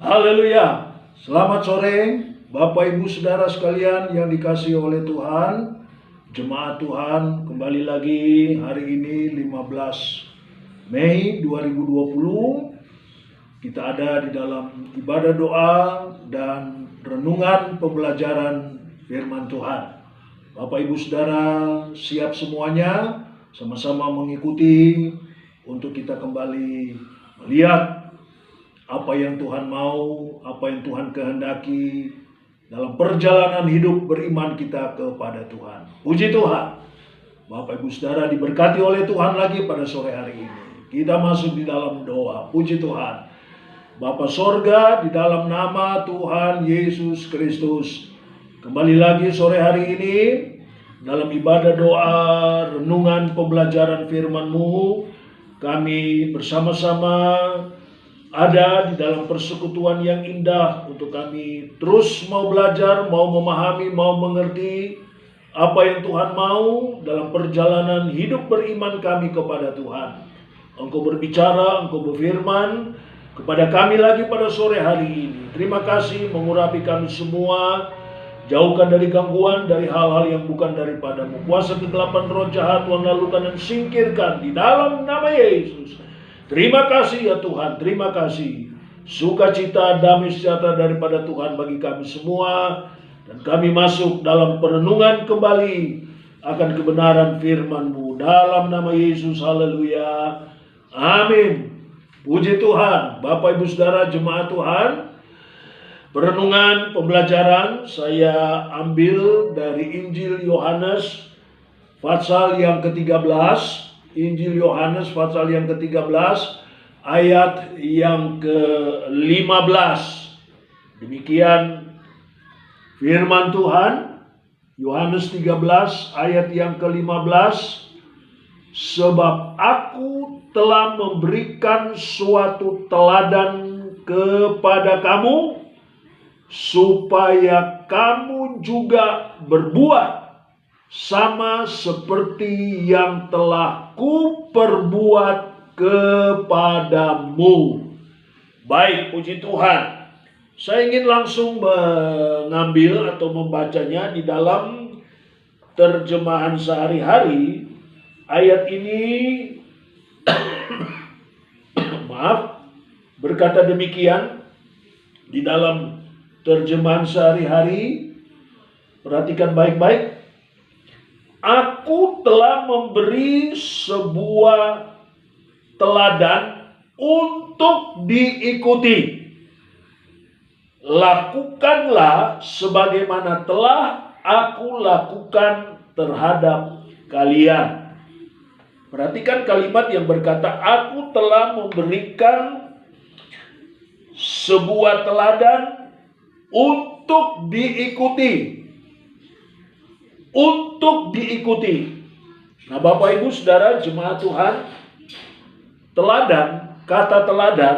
Haleluya. Selamat sore Bapak Ibu Saudara sekalian yang dikasihi oleh Tuhan. Jemaat Tuhan, kembali lagi hari ini 15 Mei 2020. Kita ada di dalam ibadah doa dan renungan pembelajaran firman Tuhan. Bapak Ibu Saudara siap semuanya, sama-sama mengikuti untuk kita kembali melihat apa yang Tuhan mau, apa yang Tuhan kehendaki dalam perjalanan hidup beriman kita kepada Tuhan. Puji Tuhan. Bapak Ibu Saudara diberkati oleh Tuhan lagi pada sore hari ini. Kita masuk di dalam doa. Puji Tuhan. Bapa sorga, di dalam nama Tuhan Yesus Kristus, kembali lagi sore hari ini dalam ibadah doa, renungan pembelajaran firman-Mu, kami bersama-sama ada di dalam persekutuan yang indah untuk kami terus mau belajar, mau memahami, mau mengerti apa yang Tuhan mau dalam perjalanan hidup beriman kami kepada Tuhan. Engkau berbicara, Engkau berfirman kepada kami lagi pada sore hari ini. Terima kasih mengurapi kami semua. Jauhkan dari gangguan, dari hal-hal yang bukan daripadamu. Kuasa kegelapan roh jahat Tuhan lalukan dan singkirkan di dalam nama Yesus. Terima kasih ya Tuhan, terima kasih. Sukacita, damai sejahtera daripada Tuhan bagi kami semua. Dan kami masuk dalam perenungan kembali akan kebenaran firman-Mu. Dalam nama Yesus, haleluya. Amin. Puji Tuhan, Bapak Ibu Saudara jemaat Tuhan. Perenungan pembelajaran saya ambil dari Injil Yohanes pasal yang ke-13. Injil Yohanes pasal yang ke-13 ayat yang ke-15. Demikian firman Tuhan, Yohanes 13 ayat yang ke-15. Sebab aku telah memberikan suatu teladan kepada kamu, supaya kamu juga berbuat sama seperti yang telah kuperbuat kepadamu. Baik, puji Tuhan. Saya ingin langsung mengambil atau membacanya di dalam terjemahan sehari-hari. Ayat ini maaf, berkata demikian di dalam terjemahan sehari-hari. Perhatikan baik-baik. Aku telah memberi sebuah teladan untuk diikuti. Lakukanlah sebagaimana telah aku lakukan terhadap kalian. Perhatikan kalimat yang berkata, aku telah memberikan sebuah teladan untuk diikuti. Untuk diikuti. Nah, Bapak Ibu Saudara jemaat Tuhan, teladan, kata teladan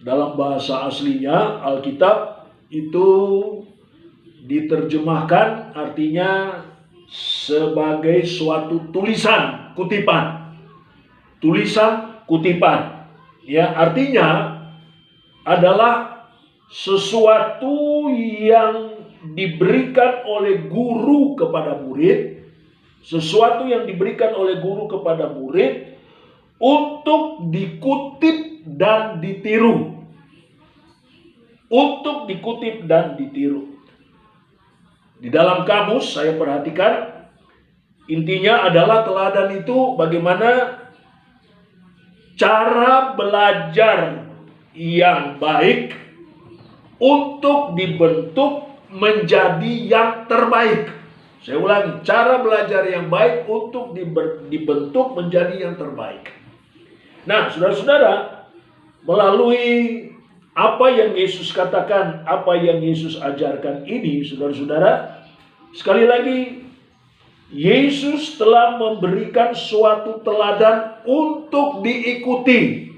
dalam bahasa aslinya Alkitab itu diterjemahkan artinya sebagai suatu tulisan, kutipan. Tulisan, kutipan. Ya, artinya adalah sesuatu yang diberikan oleh guru kepada murid, sesuatu yang diberikan oleh guru kepada murid untuk dikutip dan ditiru. Untuk dikutip dan ditiru. Di dalam kamus saya perhatikan intinya adalah teladan itu bagaimana cara belajar yang baik untuk dibentuk menjadi yang terbaik. Saya ulangi, cara belajar yang baik untuk dibentuk menjadi yang terbaik. Nah, saudara-saudara, melalui apa yang Yesus katakan, apa yang Yesus ajarkan ini, saudara-saudara, sekali lagi, Yesus telah memberikan suatu teladan untuk diikuti.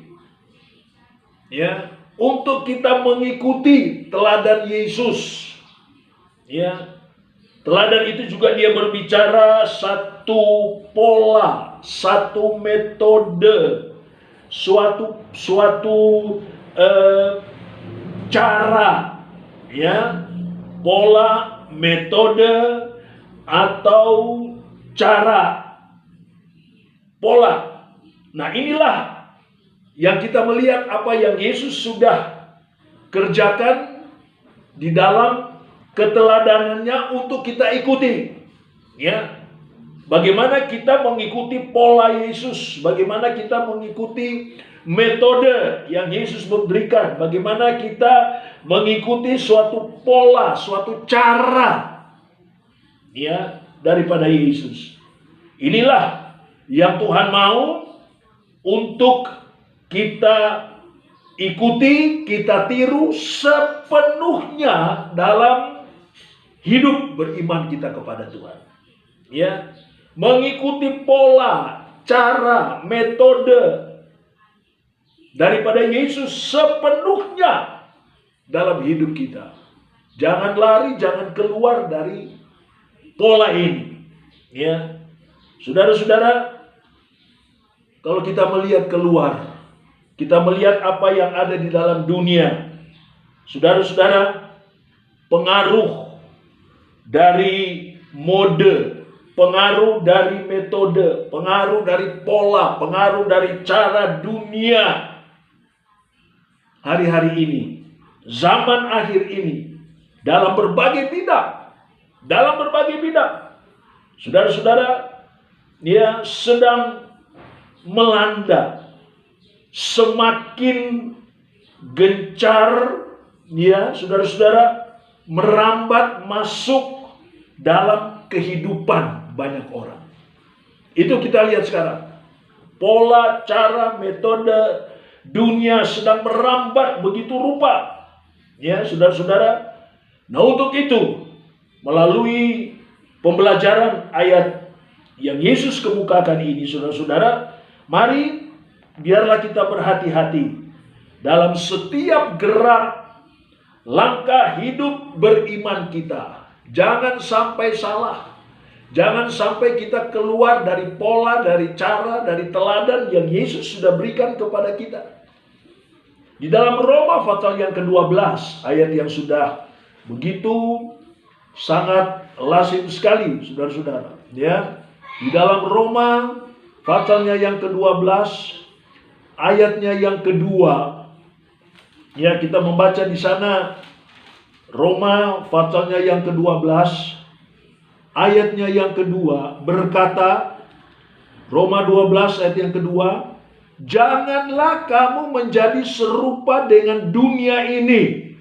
Ya, untuk kita mengikuti teladan Yesus. Ya, teladan itu juga dia berbicara satu pola, satu metode, suatu eh, cara, ya, pola, metode, atau cara, pola. Nah, inilah yang kita melihat apa yang Yesus sudah kerjakan di dalam keteladanannya untuk kita ikuti. Ya, bagaimana kita mengikuti pola Yesus, bagaimana kita mengikuti metode yang Yesus memberikan, bagaimana kita mengikuti suatu pola, suatu cara, ya, daripada Yesus. Inilah yang Tuhan mau untuk kita ikuti, kita tiru sepenuhnya dalam hidup beriman kita kepada Tuhan. Ya, mengikuti pola, cara, metode daripada Yesus sepenuhnya dalam hidup kita. Jangan lari, jangan keluar dari pola ini. Ya, saudara-saudara, kalau kita melihat keluar, kita melihat apa yang ada di dalam dunia, saudara-saudara, pengaruh dari mode, pengaruh dari metode, pengaruh dari pola, pengaruh dari cara dunia hari-hari ini, zaman akhir ini, dalam berbagai bidang, saudara-saudara, dia sedang melanda, semakin gencar, ya, saudara-saudara, merambat masuk dalam kehidupan banyak orang. Itu kita lihat sekarang. Pola, cara, metode dunia sedang merambat begitu rupa. Ya, saudara-saudara. Nah, untuk itu, melalui pembelajaran ayat yang Yesus kemukakan ini, saudara-saudara, mari biarlah kita berhati-hati dalam setiap gerak langkah hidup beriman kita. Jangan sampai salah. Jangan sampai kita keluar dari pola, dari cara, dari teladan yang Yesus sudah berikan kepada kita. Di dalam Roma pasal yang ke-12, ayat yang sudah begitu sangat lazim sekali, saudara-saudara. Ya, di dalam Roma pasalnya yang ke-12, ayatnya yang kedua. Ya, kita membaca di sana Roma pasalnya yang ke-12, ayatnya yang kedua berkata, Roma 12 ayat yang kedua, janganlah kamu menjadi serupa dengan dunia ini,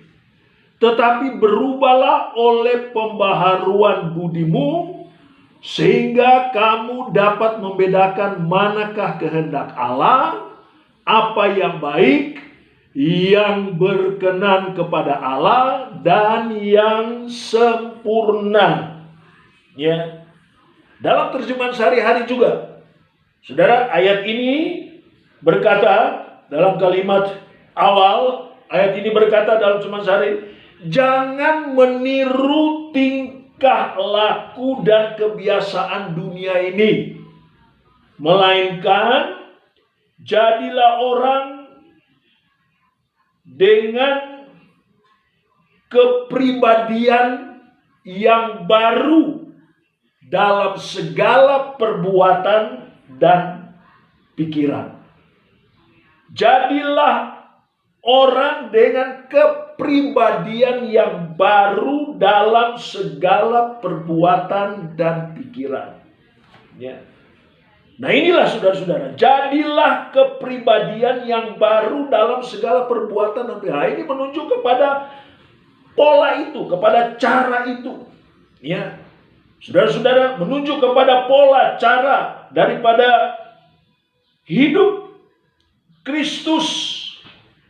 tetapi berubahlah oleh pembaharuan budimu, sehingga kamu dapat membedakan manakah kehendak Allah, apa yang baik, yang berkenan kepada Allah, dan yang sempurna. Ya, dalam terjemahan sehari-hari juga, saudara, ayat ini berkata dalam kalimat awal, ayat ini berkata dalam terjemahan sehari, jangan meniru tingkah laku dan kebiasaan dunia ini, melainkan jadilah orang dengan kepribadian yang baru dalam segala perbuatan dan pikiran. Jadilah orang dengan kepribadian yang baru dalam segala perbuatan dan pikiran. Ya. Nah, inilah saudara-saudara, jadilah kepribadian yang baru dalam segala perbuatan dan pikiran. Ini menunjuk kepada pola itu, kepada cara itu. Ya. Saudara-saudara, menunjuk kepada pola, cara daripada hidup Kristus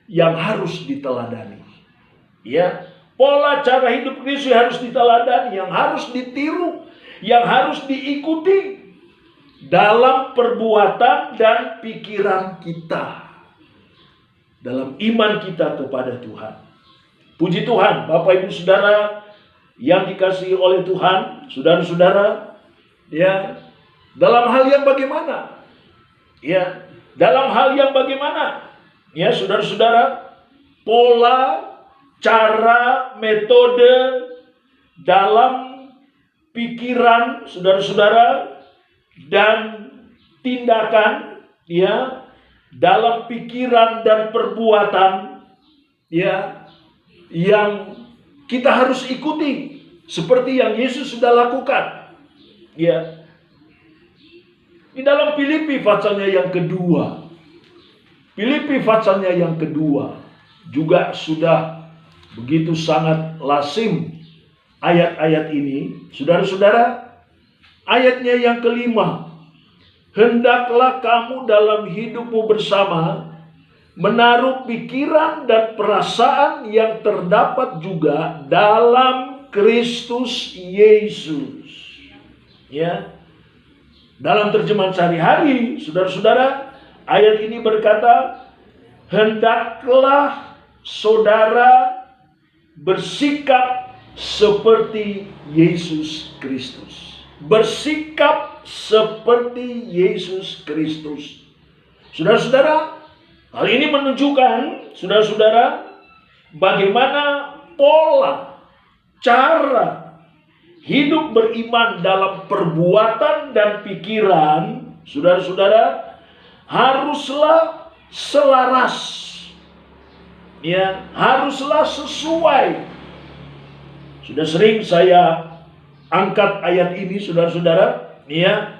yang harus diteladani. Ya, pola cara hidup Kristus yang harus diteladani, yang harus ditiru, yang harus diikuti dalam perbuatan dan pikiran kita, dalam iman kita kepada Tuhan. Puji Tuhan, Bapak Ibu Saudara yang dikasihi oleh Tuhan, saudara-saudara, ya, dalam hal yang bagaimana? Ya, dalam hal yang bagaimana? Ya, saudara-saudara, pola, cara, metode dalam pikiran saudara-saudara dan tindakan ya, dalam pikiran dan perbuatan ya, yang kita harus ikuti seperti yang Yesus sudah lakukan ya. Di dalam Filipi pasalnya yang kedua, Filipi pasalnya yang kedua juga sudah begitu sangat lazim ayat-ayat ini. Saudara-saudara, ayatnya yang kelima, hendaklah kamu dalam hidupmu bersama menaruh pikiran dan perasaan yang terdapat juga dalam Kristus Yesus. Ya. Dalam terjemahan sehari-hari, saudara-saudara, ayat ini berkata, hendaklah saudara bersikap seperti Yesus Kristus. Bersikap seperti Yesus Kristus. Saudara-saudara, hal ini menunjukkan, saudara-saudara, bagaimana pola, cara hidup beriman dalam perbuatan dan pikiran, saudara-saudara, haruslah selaras. Ya, haruslah sesuai. Sudah sering saya angkat ayat ini, saudara-saudara, ya.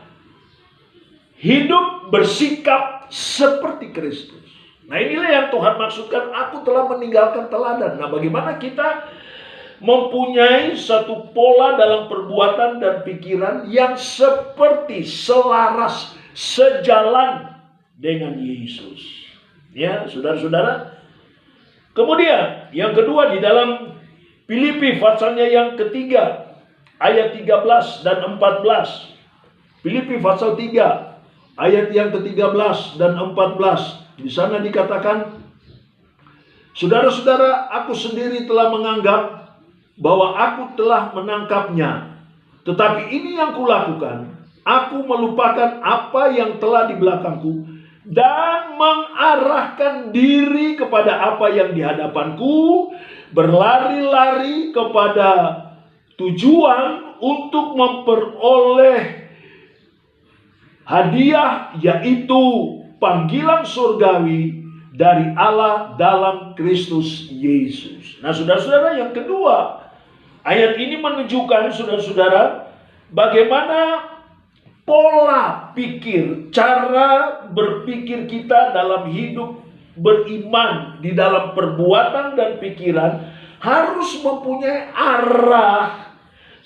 Hidup bersikap seperti Kristus. Nah, inilah yang Tuhan maksudkan, aku telah meninggalkan teladan. Nah, bagaimana kita mempunyai satu pola dalam perbuatan dan pikiran yang seperti, selaras, sejalan dengan Yesus. Ya, saudara-saudara. Kemudian yang kedua di dalam Filipi pasalnya yang ketiga, ayat 13 dan 14. Filipi pasal 3, ayat yang ke-13 dan 14. Di sana dikatakan, saudara-saudara, aku sendiri telah menganggap bahwa aku telah menangkapnya. Tetapi ini yang kulakukan, aku melupakan apa yang telah di belakangku dan mengarahkan diri kepada apa yang di hadapanku, berlari-lari kepada tujuan untuk memperoleh hadiah, yaitu panggilan surgawi dari Allah dalam Kristus Yesus. Nah, saudara-saudara, yang kedua, ayat ini menunjukkan, saudara-saudara, bagaimana pola pikir, cara berpikir kita dalam hidup beriman di dalam perbuatan dan pikiran harus mempunyai arah,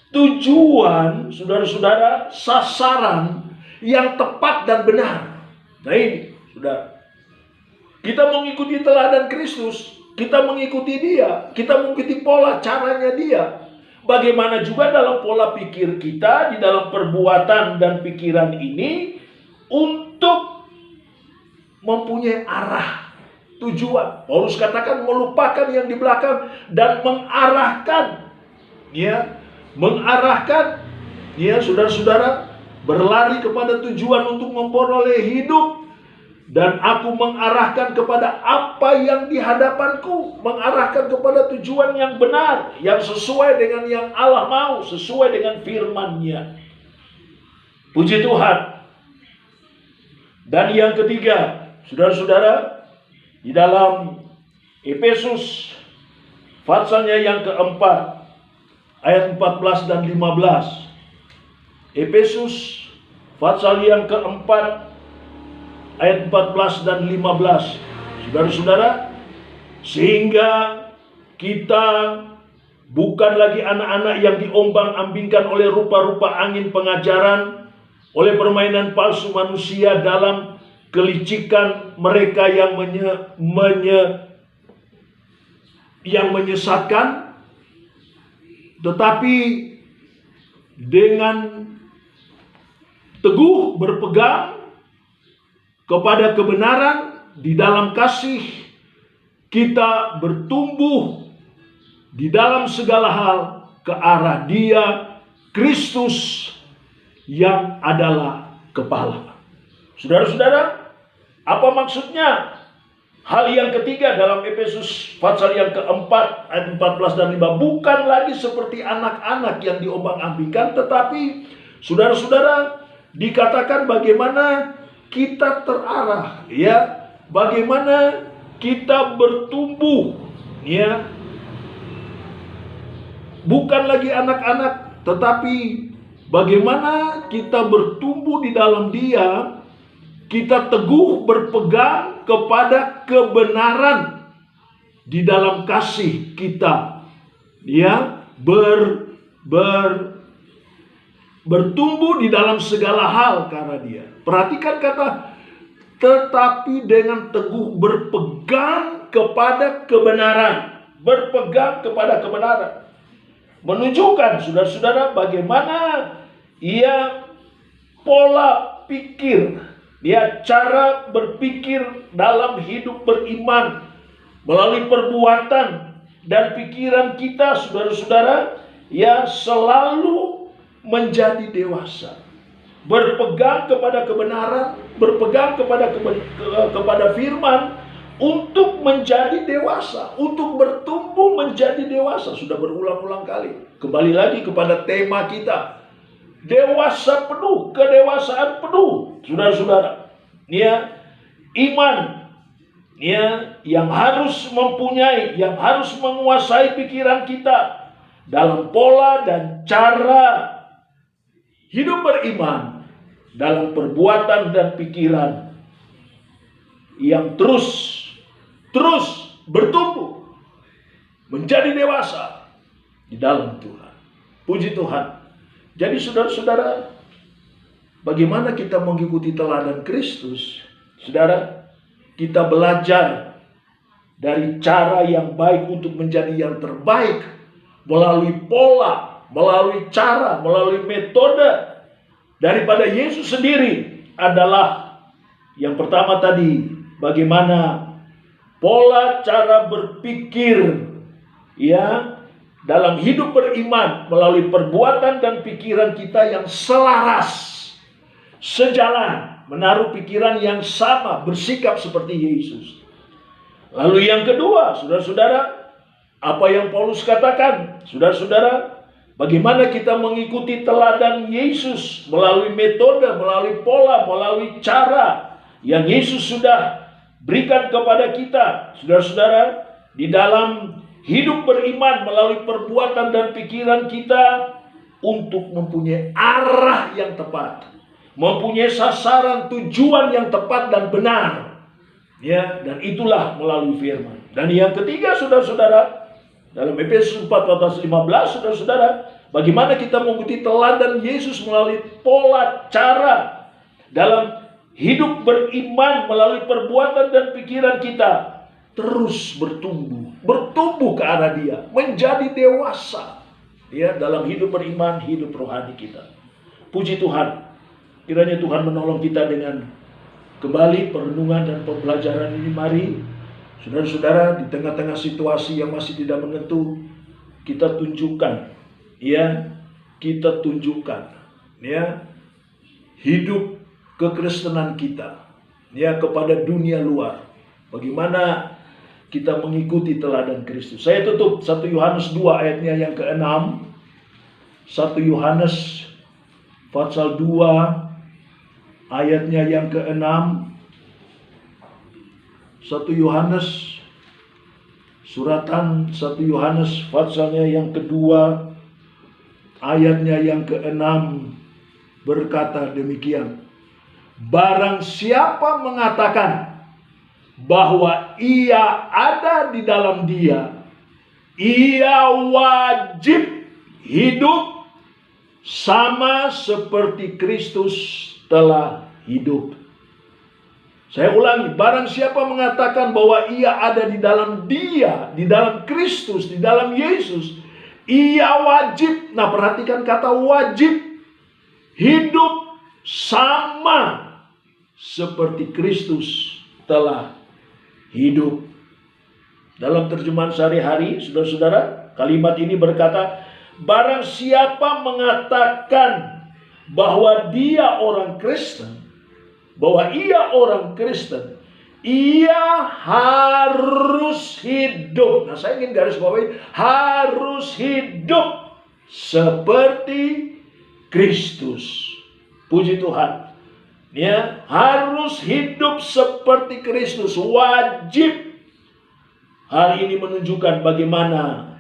tujuan, saudara-saudara, sasaran yang tepat dan benar. Nah, ini, saudara, kita mengikuti teladan Kristus, kita mengikuti Dia, kita mengikuti pola caranya Dia. Bagaimana juga dalam pola pikir kita, di dalam perbuatan dan pikiran ini, untuk mempunyai arah, tujuan. Paulus katakan melupakan yang di belakang dan mengarahkan, ya, saudara-saudara, berlari kepada tujuan untuk memperoleh hidup. Dan aku mengarahkan kepada apa yang di hadapanku, mengarahkan kepada tujuan yang benar, yang sesuai dengan yang Allah mau, sesuai dengan firman-Nya. Puji Tuhan. Dan yang ketiga, saudara-saudara, di dalam Efesus pasalnya yang keempat, ayat 14 dan 15. Efesus pasal yang keempat, ayat 14 dan 15. Saudara-saudara, sehingga kita bukan lagi anak-anak yang diombang-ambingkan oleh rupa-rupa angin pengajaran, oleh permainan palsu manusia dalam kelicikan mereka yang menyesatkan, tetapi dengan teguh berpegang kepada kebenaran di dalam kasih, kita bertumbuh di dalam segala hal ke arah Dia, Kristus, yang adalah kepala. Saudara-saudara, apa maksudnya Hal yang ketiga dalam Efesus pasal yang keempat ayat 14 dan 5, bukan lagi seperti anak-anak yang diombang-ambingkan, tetapi saudara-saudara dikatakan bagaimana kita terarah, ya, bagaimana kita bertumbuh, ya, bukan lagi anak-anak, tetapi bagaimana kita bertumbuh di dalam Dia. Kita teguh berpegang kepada kebenaran di dalam kasih kita, ya, bertumbuh di dalam segala hal karena Dia. Perhatikan kata tetapi dengan teguh berpegang kepada kebenaran, berpegang kepada kebenaran, menunjukkan saudara-saudara bagaimana ia pola pikir, dia cara berpikir dalam hidup beriman melalui perbuatan dan pikiran kita, saudara-saudara, ya, selalu menjadi dewasa, berpegang kepada kebenaran, berpegang kepada firman untuk menjadi dewasa, untuk bertumbuh menjadi dewasa. Sudah berulang-ulang kali. Kembali lagi kepada tema kita, dewasa penuh, kedewasaan penuh, saudara-saudara. Ya, iman, ya, yang harus mempunyai, yang harus menguasai pikiran kita dalam pola dan cara hidup beriman, dalam perbuatan dan pikiran yang terus bertumbuh menjadi dewasa di dalam Tuhan. Puji Tuhan. Jadi saudara-saudara, bagaimana kita mengikuti teladan Kristus? Saudara, kita belajar dari cara yang baik untuk menjadi yang terbaik melalui pola, melalui cara, melalui metode daripada Yesus sendiri adalah yang pertama tadi, bagaimana pola cara berpikir, ya, dalam hidup beriman melalui perbuatan dan pikiran kita yang selaras, sejalan, menaruh pikiran yang sama, bersikap seperti Yesus. Lalu yang kedua, saudara-saudara, apa yang Paulus katakan, saudara-saudara, bagaimana kita mengikuti teladan Yesus melalui metode, melalui pola, melalui cara yang Yesus sudah berikan kepada kita, saudara-saudara, di dalam hidup beriman melalui perbuatan dan pikiran kita untuk mempunyai arah yang tepat, mempunyai sasaran tujuan yang tepat dan benar, ya, dan itulah melalui firman. Dan yang ketiga, saudara-saudara, dalam Efesus 4:15, saudara-saudara, bagaimana kita mengikuti teladan Yesus melalui pola cara dalam hidup beriman melalui perbuatan dan pikiran kita terus bertumbuh ke arah Dia, menjadi dewasa, ya, dalam hidup beriman, hidup rohani kita. Puji Tuhan, kiranya Tuhan menolong kita dengan kembali perenungan dan pembelajaran ini. Mari saudara-saudara, di tengah-tengah situasi yang masih tidak menentu, kita tunjukkan, ya, hidup kekristenan kita, ya, kepada dunia luar. Bagaimana kita mengikuti teladan Kristus. Saya tutup 1 Yohanes 2 ayatnya yang ke-6. 1 Yohanes pasal 2 ayatnya yang ke-6. 1 Yohanes, suratan 1 Yohanes pasalnya yang kedua ayatnya yang ke-6 berkata demikian. Barang siapa mengatakan bahwa ia ada di dalam Dia, ia wajib hidup sama seperti Kristus telah hidup. Saya ulangi, barang siapa mengatakan bahwa ia ada di dalam Dia, di dalam Kristus, di dalam Yesus, ia wajib, nah perhatikan kata wajib, hidup sama seperti Kristus telah hidup. Dalam terjemahan sehari-hari, saudara-saudara, kalimat ini berkata, barang siapa mengatakan bahwa dia orang Kristen, bahwa ia orang Kristen, Ia harus hidup. Nah, saya ingin garis bawahi, harus hidup seperti Kristus. Puji Tuhan. Ya, harus hidup seperti Kristus. Wajib. Hal ini menunjukkan bagaimana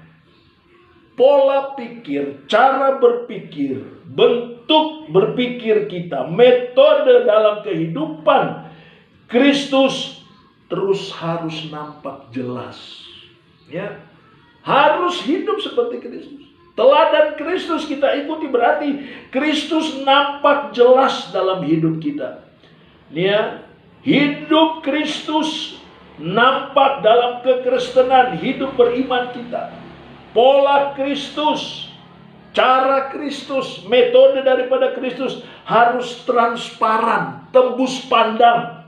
pola pikir, cara berpikir, bentuk berpikir kita, metode dalam kehidupan Kristus terus harus nampak jelas. Ya, harus hidup seperti Kristus. Teladan Kristus kita ikuti, berarti Kristus nampak jelas dalam hidup kita. Ya, hidup Kristus nampak dalam kekristenan, hidup beriman kita. Pola Kristus, cara Kristus, metode daripada Kristus harus transparan, tembus pandang.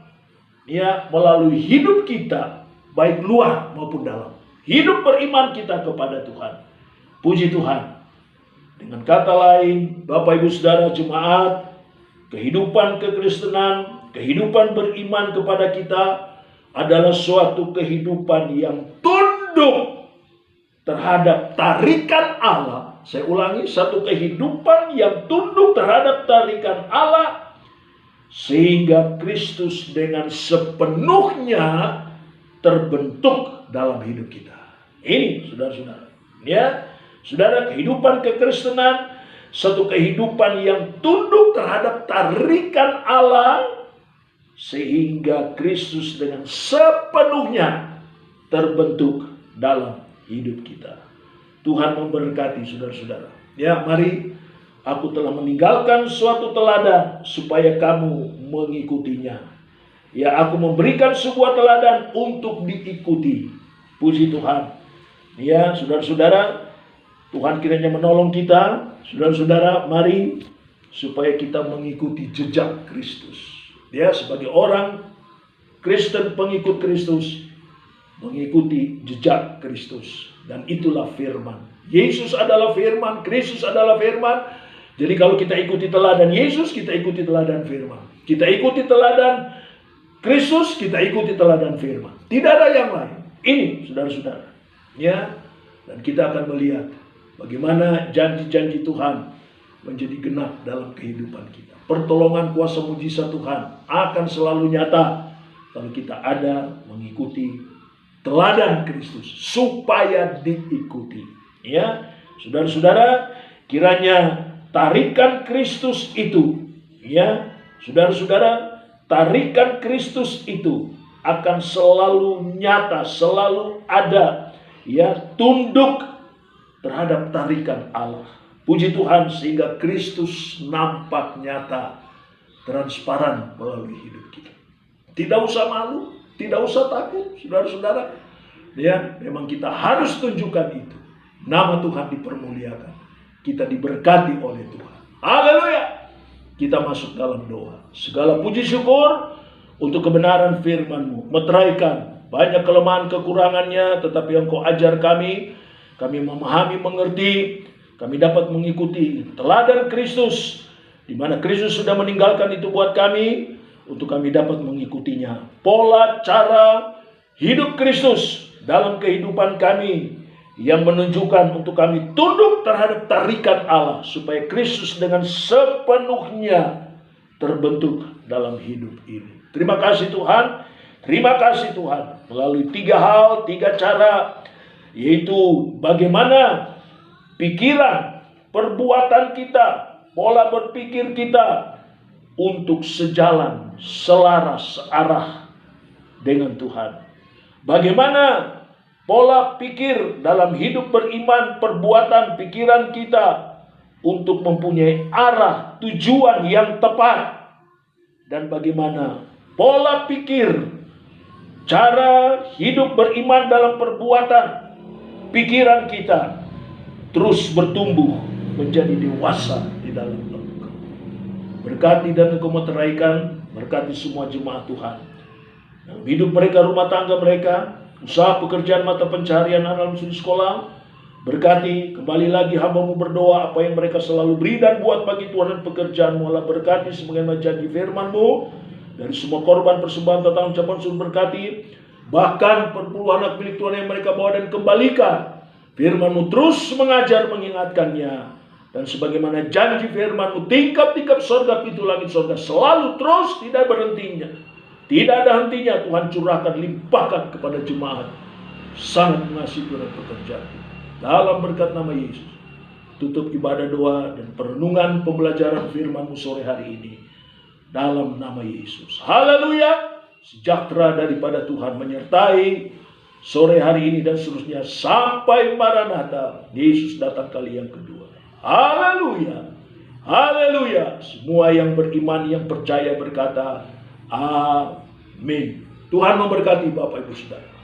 Ya, melalui hidup kita, baik luar maupun dalam. Hidup beriman kita kepada Tuhan. Puji Tuhan. Dengan kata lain, Bapak Ibu Saudara jemaat, kehidupan kekristenan, kehidupan beriman kepada kita adalah suatu kehidupan yang tunduk terhadap tarikan Allah. Saya ulangi, satu kehidupan yang tunduk terhadap tarikan Allah, sehingga Kristus dengan sepenuhnya terbentuk dalam hidup kita. Ini saudara-saudara. Ya, saudara, kehidupan kekristenan, satu kehidupan yang tunduk terhadap tarikan Allah, sehingga Kristus dengan sepenuhnya terbentuk dalam hidup kita. Tuhan memberkati saudara-saudara. Ya, mari, aku telah meninggalkan suatu teladan supaya kamu mengikutinya. Ya, aku memberikan sebuah teladan untuk diikuti. Puji Tuhan. Ya, saudara-saudara, Tuhan kiranya menolong kita. Saudara-saudara, mari supaya kita mengikuti jejak Kristus. Ya, sebagai orang Kristen, pengikut Kristus, mengikuti jejak Kristus. Dan itulah firman. Yesus adalah firman, Kristus adalah firman. Jadi kalau kita ikuti teladan Yesus, kita ikuti teladan firman. Kita ikuti teladan Kristus, kita ikuti teladan firman. Tidak ada yang lain. Ini saudara-saudara. Ya, dan kita akan melihat bagaimana janji-janji Tuhan menjadi genap dalam kehidupan kita. Pertolongan kuasa mujizat Tuhan akan selalu nyata kalau kita ada mengikuti teladan Kristus supaya diikuti. Ya, saudara-saudara, kiranya tarikan Kristus itu, ya, saudara-saudara, tarikan Kristus itu akan selalu nyata, selalu ada, ya, tunduk terhadap tarikan Allah. Puji Tuhan, sehingga Kristus nampak nyata, transparan melalui hidup kita. Tidak usah malu, tidak usah takut, saudara-saudara. Ya, memang kita harus tunjukkan itu. Nama Tuhan dipermuliakan. Kita diberkati oleh Tuhan. Haleluya. Kita masuk dalam doa. Segala puji syukur untuk kebenaran firman-Mu. Meteraikan banyak kelemahan kekurangannya, tetapi Engkau ajar kami. Kami memahami, mengerti. Kami dapat mengikuti teladan Kristus, di mana Kristus sudah meninggalkan itu buat kami, untuk kami dapat mengikutinya. Pola cara hidup Kristus dalam kehidupan kami, yang menunjukkan untuk kami tunduk terhadap tarikan Allah, supaya Kristus dengan sepenuhnya terbentuk dalam hidup ini. Terima kasih Tuhan. Terima kasih Tuhan. Melalui 3 hal, 3 cara, yaitu bagaimana pikiran, perbuatan kita, pola berpikir kita untuk sejalan, selaras, searah dengan Tuhan. Bagaimana pola pikir dalam hidup beriman, perbuatan, pikiran kita untuk mempunyai arah, tujuan yang tepat. Dan bagaimana pola pikir, cara hidup beriman dalam perbuatan, pikiran kita terus bertumbuh menjadi dewasa di dalam Engkau. Berkati dan Engkau meteraikan, berkati semua jemaat Tuhan. Dalam hidup mereka, rumah tangga mereka, usaha pekerjaan mata pencaharian dalam studi sekolah, berkati. Kembali lagi hamba-Mu berdoa, apa yang mereka selalu beri dan buat bagi Tuhan dan pekerjaan-Mu, Allah berkati sebagaimana janji firman-Mu. dari semua korban persembahan tentang ucapan syukur berkati, bahkan perpuluhan anak milik Tuhan yang mereka bawa dan kembalikan. Firman-Mu terus mengajar mengingatkannya, dan sebagaimana janji firman-Mu, tingkap-tingkap sorga, pintu langit sorga selalu terus tidak berhentinya, tidak ada hentinya. Tuhan curahkan, limpahkan kepada jemaat. Sangat mengasihi Tuhan pekerjaan. Dalam berkat nama Yesus, tutup ibadah doa dan perenungan pembelajaran firman-Mu sore hari ini. Dalam nama Yesus. Haleluya. Sejahtera daripada Tuhan menyertai sore hari ini dan seterusnya sampai Maranatha, Yesus datang kali yang kedua. Haleluya. Haleluya. Semua yang beriman, yang percaya berkata amin. Tuhan memberkati Bapak Ibu Saudara.